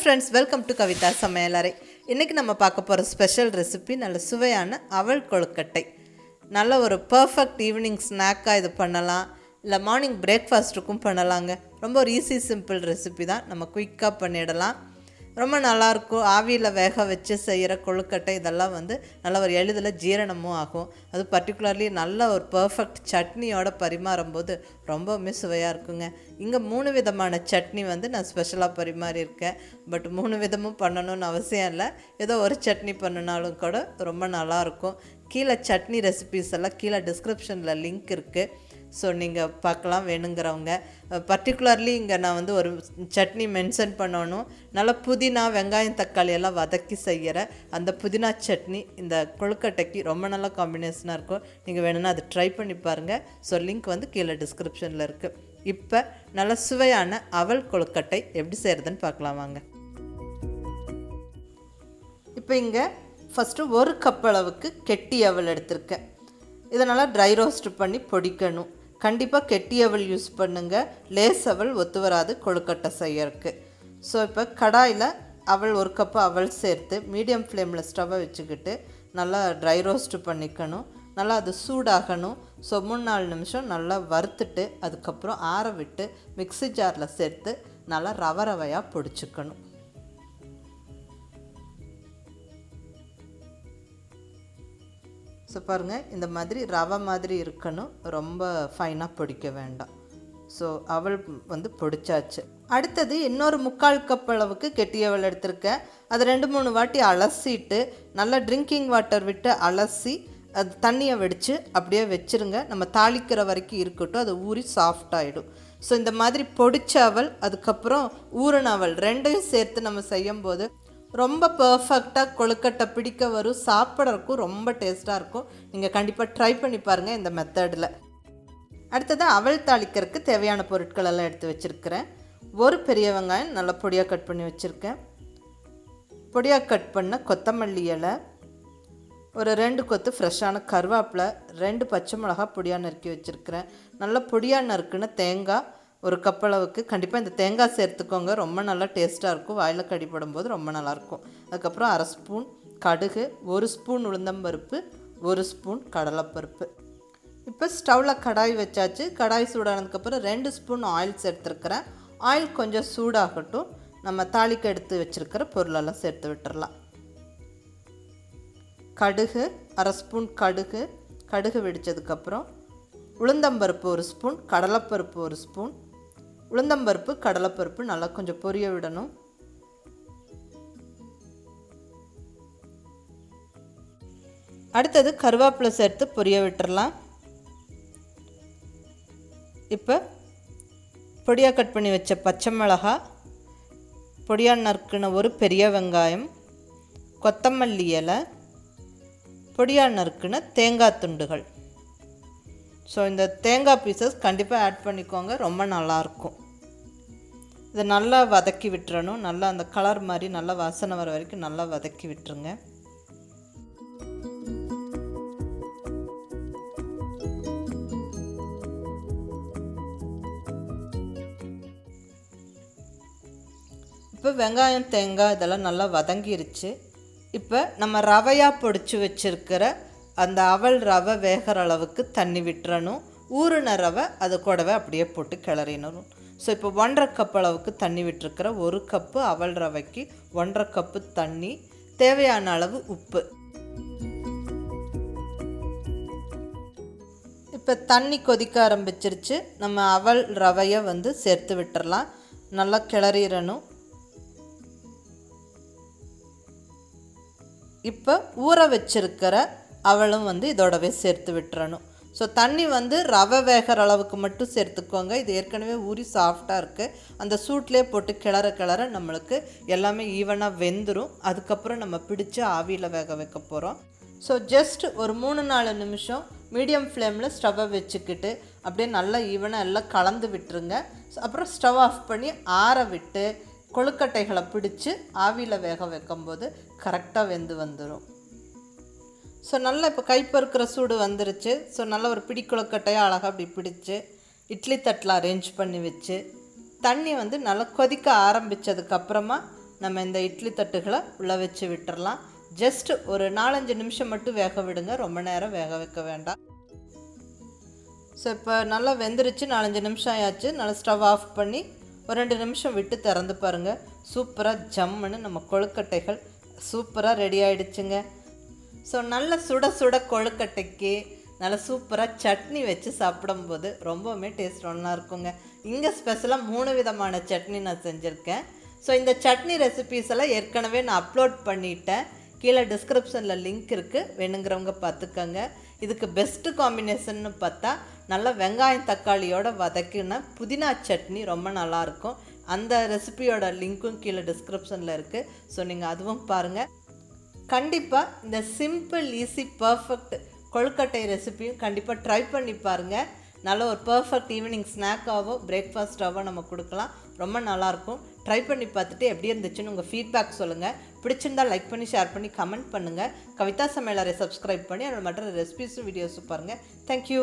Friends, welcome to கவிதாசmayalarai. இன்றைக்கி நம்ம பார்க்க போகிற ஸ்பெஷல் ரெசிபி நல்ல சுவையான அவல் கொழுக்கட்டை. நல்ல ஒரு பர்ஃபெக்ட் ஈவினிங் ஸ்நாக்காக இது பண்ணலாம், இல்லை மார்னிங் பிரேக்ஃபாஸ்ட்டுக்கும் பண்ணலாங்க. ரொம்ப ஒரு ஈஸி சிம்பிள் ரெசிபி தான், நம்ம குயிக்காக பண்ணிடலாம். ரொம்ப நல்லாயிருக்கும். ஆவியில் வேக வச்சு செய்கிற கொழுக்கட்டை இதெல்லாம் நல்ல ஒரு எளிதில் ஜீரணமும் ஆகும். அது பர்டிகுலர்லி நல்ல ஒரு பர்ஃபெக்ட் சட்னியோடு பரிமாறும்போது ரொம்பவுமே சுவையாக இருக்குங்க. இங்கே 3 விதமான சட்னி நான் ஸ்பெஷலாக பரிமாறியிருக்கேன். பட் 3 விதமும் பண்ணணும்னு அவசியம் இல்லை, ஏதோ ஒரு சட்னி பண்ணினாலும் கூட ரொம்ப நல்லாயிருக்கும். கீழே சட்னி ரெசிபீஸ் எல்லாம் கீழே டிஸ்கிரிப்ஷனில் லிங்க் இருக்குது, ஸோ நீங்கள் பார்க்கலாம் வேணுங்கிறவங்க. பர்டிகுலர்லி இங்கே நான் ஒரு சட்னி மென்ஷன் பண்ணணும். நல்லா புதினா வெங்காயம் தக்காளி எல்லாம் வதக்கி செய்கிற அந்த புதினா சட்னி இந்த கொழுக்கட்டைக்கு ரொம்ப நல்ல காம்பினேஷனாக இருக்கும். நீங்கள் வேணும்னா அதை ட்ரை பண்ணி பாருங்கள். ஸோ லிங்க் கீழே டிஸ்கிரிப்ஷனில் இருக்குது. இப்போ நல்ல சுவையான அவல் கொழுக்கட்டை எப்படி செய்கிறதுன்னு பார்க்கலாம் வாங்க. இப்போ இங்கே ஃபஸ்ட்டு 1 கப் அளவுக்கு கெட்டி அவல் எடுத்திருக்கேன். இதனால் ட்ரை ரோஸ்ட் பண்ணி பொடிக்கணும். கண்டிப்பாக கெட்டி அவல் யூஸ் பண்ணுங்கள், லேஸ் அவல் ஒத்து வராது கொழுக்கட்டை செய்யறதுக்கு. ஸோ இப்போ கடாயில் அவல் 1 கப்பு அவல் சேர்த்து மீடியம் ஃப்ளேமில் ஸ்டவ்வை வச்சுக்கிட்டு நல்லா ட்ரை ரோஸ்ட் பண்ணிக்கணும். நல்லா அது சூடாகணும். ஸோ 3-4 நிமிஷம் நல்லா வறுத்துட்டு அதுக்கப்புறம் ஆற விட்டு மிக்ஸி ஜாரில் சேர்த்து நல்லா ரவையாக பொடிச்சுக்கணும். ஸோ பாருங்கள், இந்த மாதிரி ரவை மாதிரி இருக்கணும், ரொம்ப ஃபைனாக பொடிக்க வேண்டாம். ஸோ அவல் பொடிச்சாச்சு. அடுத்தது இன்னொரு 3/4 கப் அளவுக்கு கெட்டி அவல் எடுத்திருக்கேன். அதை 2-3 வாட்டி அலசிட்டு நல்லா ட்ரிங்கிங் வாட்டர் விட்டு அலசி அது தண்ணியை வெடித்து அப்படியே வச்சுருங்க. நம்ம தாளிக்கிற வரைக்கும் இருக்கட்டும், அது ஊறி சாஃப்டாகிடும். ஸோ இந்த மாதிரி பொடிச்ச அவல் அதுக்கப்புறம் ஊறின அவல் ரெண்டையும் சேர்த்து நம்ம செய்யும்போது ரொம்ப பர்ஃபெக்டாக கொழுக்கட்டை பிடிக்க வரும். சாப்பிட்றதுக்கும் ரொம்ப டேஸ்ட்டாக இருக்கும். நீங்கள் கண்டிப்பாக ட்ரை பண்ணி பாருங்கள் இந்த மெத்தடில். அடுத்தது அவல் தாளிக்கிறதுக்கு தேவையான பொருட்கள் எல்லாம் எடுத்து வச்சுருக்கிறேன். 1 பெரிய வெங்காயம் நல்லா பொடியாக கட் பண்ணி வச்சுருக்கேன். பொடியாக கட் பண்ண கொத்தமல்லி இலை, ஒரு 2 கொத்து ஃப்ரெஷ்ஷான கருவேப்பிலை, 2 பச்சை மிளகா பொடியாக நறுக்கி வச்சுருக்கிறேன். நல்லா பொடியாக நறுக்குன்னு தேங்காய் 1 கப் அளவுக்கு. கண்டிப்பாக இந்த தேங்காய் சேர்த்துக்கோங்க, ரொம்ப நல்லா டேஸ்ட்டாக இருக்கும், வாயில் கடிப்படும் போது ரொம்ப நல்லாயிருக்கும். அதுக்கப்புறம் 1/2 ஸ்பூன் கடுகு, 1 ஸ்பூன் உளுந்தம்பருப்பு, 1 ஸ்பூன் கடலைப்பருப்பு. இப்போ ஸ்டவ்வில் கடாய் வச்சாச்சு. கடாய் சூடானதுக்கப்புறம் 2 ஸ்பூன் ஆயில் சேர்த்துருக்கிறேன். ஆயில் கொஞ்சம் சூடாகட்டும். நம்ம தாளிக்க எடுத்து வச்சுருக்கிற பொருளெல்லாம் சேர்த்து விட்டுடலாம். கடுகு 1/2 ஸ்பூன் கடுகு வெடித்ததுக்கப்புறம் உளுந்தம்பருப்பு 1 ஸ்பூன், கடலைப்பருப்பு 1 ஸ்பூன். உளுந்தம்பருப்பு கடலைப்பருப்பு நல்லா கொஞ்சம் பொரிய விடணும். அடுத்தது கருவேப்பிலை சேர்த்து பொரிய விட்டுறலாம். இப்போ பொடியாக கட் பண்ணி வச்ச பச்சை மிளகா, பொடியாக நறுக்குன 1 பெரிய வெங்காயம், கொத்தமல்லி இலை, பொடியாக நறுக்குன தேங்காய் துண்டுகள். ஸோ இந்த தேங்காய் பீசஸ் கண்டிப்பாக ஆட் பண்ணிக்கோங்க, ரொம்ப நல்லாயிருக்கும். இதை நல்லா வதக்கி விட்டுறணும். நல்லா அந்த கலர் மாதிரி நல்லா வாசனை வர வரைக்கும் நல்லா வதக்கி விட்டுருங்க. இப்போ வெங்காயம் தேங்காய் இதெல்லாம் நல்லா வதங்கிருச்சு. இப்போ நம்ம ரவையாக பொடிச்சு வச்சுருக்கிற அந்த அவல் ரவை வேகிற அளவுக்கு தண்ணி விட்டுறணும். ஊறின ரவை அது கூடவே அப்படியே போட்டு கிளறிடணும். ஸோ இப்போ 1/2 கப் அளவுக்கு தண்ணி விட்டுருக்கிற 1 கப்பு அவல் ரவைக்கு 1/2 கப்பு தண்ணி, தேவையான அளவு உப்பு. இப்போ தண்ணி கொதிக்க ஆரம்பிச்சிருச்சு. நம்ம அவல் ரவையை சேர்த்து விட்டுறலாம். நல்லா கிளறிடணும். இப்போ ஊற வச்சிருக்கிற அவளும் இதோடவே சேர்த்து விட்டுறணும். ஸோ தண்ணி ரவை வேகிற அளவுக்கு மட்டும் சேர்த்துக்கோங்க. இது ஏற்கனவே ஊறி சாஃப்டாக இருக்குது. அந்த சூட்லேயே போட்டு கிளற நம்மளுக்கு எல்லாமே ஈவனாக வெந்துடும். அதுக்கப்புறம் நம்ம பிடிச்சி ஆவியில் வேக வைக்க போகிறோம். ஸோ ஜஸ்ட் ஒரு 3-4 நிமிஷம் மீடியம் ஃப்ளேமில் ஸ்டவ்வை வச்சுக்கிட்டு அப்படியே நல்லா ஈவனாக எல்லாம் கலந்து விட்டுருங்க. அப்புறம் ஸ்டவ் ஆஃப் பண்ணி ஆற விட்டு கொழுக்கட்டைகளை பிடிச்சி ஆவியில் வேக வைக்கும்போது கரெக்டாக வெந்து வந்துடும். ஸோ நல்லா இப்போ கைப்பறுக்கிற சூடு வந்துருச்சு. ஸோ நல்லா ஒரு பிடி கொழுக்கட்டையாக அழகாக அப்படி பிடிச்சி இட்லி தட்டில் அரேஞ்ச் பண்ணி வச்சு தண்ணி நல்லா கொதிக்க ஆரம்பித்ததுக்கப்புறமா நம்ம இந்த இட்லி தட்டுகளை உள்ளே வச்சு விட்டுறலாம். ஜஸ்ட் ஒரு 4-5 நிமிஷம் மட்டும் வேக விடுங்க, ரொம்ப நேரம் வேக வைக்க வேண்டாம். ஸோ இப்போ நல்லா வெந்துருச்சு, 4-5 நிமிஷம் ஆயாச்சு. நல்லா ஸ்டவ் ஆஃப் பண்ணி ஒரு 2 நிமிஷம் விட்டு திறந்து பாருங்கள். சூப்பராக ஜம்முன்னு நம்ம கொழுக்கட்டைகள் சூப்பராக ரெடி ஆகிடுச்சுங்க. ஸோ நல்ல சுட சுட கொழுக்கட்டைக்கு நல்லா சூப்பராக சட்னி வச்சு சாப்பிடும்போது ரொம்பவுமே டேஸ்ட் நல்லா இருக்குங்க. இங்கே ஸ்பெஷலாக 3 விதமான சட்னி நான் செஞ்சுருக்கேன். ஸோ இந்த சட்னி ரெசிபீஸ் எல்லாம் ஏற்கனவே நான் அப்லோட் பண்ணிட்டேன். கீழே டிஸ்கிரிப்ஷனில் லிங்க் இருக்குது, வேணுங்கிறவங்க பார்த்துக்கோங்க. இதுக்கு பெஸ்ட்டு காம்பினேஷன்னு பார்த்தா நல்லா வெங்காயம் தக்காளியோடு வதக்கின புதினா சட்னி ரொம்ப நல்லாயிருக்கும். அந்த ரெசிபியோட லிங்க்கும் கீழே டிஸ்கிரிப்ஷனில் இருக்குது. ஸோ நீங்கள் அதுவும் பாருங்கள். கண்டிப்பாக இந்த சிம்பிள் ஈஸி பர்ஃபெக்ட் கொழுக்கட்டை ரெசிபியும் கண்டிப்பாக ட்ரை பண்ணி பாருங்கள். நல்ல ஒரு பர்ஃபெக்ட் ஈவினிங் ஸ்நாக்காகவோ பிரேக்ஃபாஸ்ட்டாகவோ நம்ம கொடுக்கலாம். ரொம்ப நல்லாயிருக்கும். ட்ரை பண்ணி பார்த்துட்டு எப்படி இருந்துச்சுன்னு உங்கள் ஃபீட்பேக் சொல்லுங்கள். பிடிச்சிருந்தால் லைக் பண்ணி ஷேர் பண்ணி கமெண்ட் பண்ணுங்கள். கவிதா சமையலரை சப்ஸ்கிரைப் பண்ணி அதோட மற்ற ரெசிபிஸும் வீடியோஸும் பாருங்கள். தேங்க்யூ.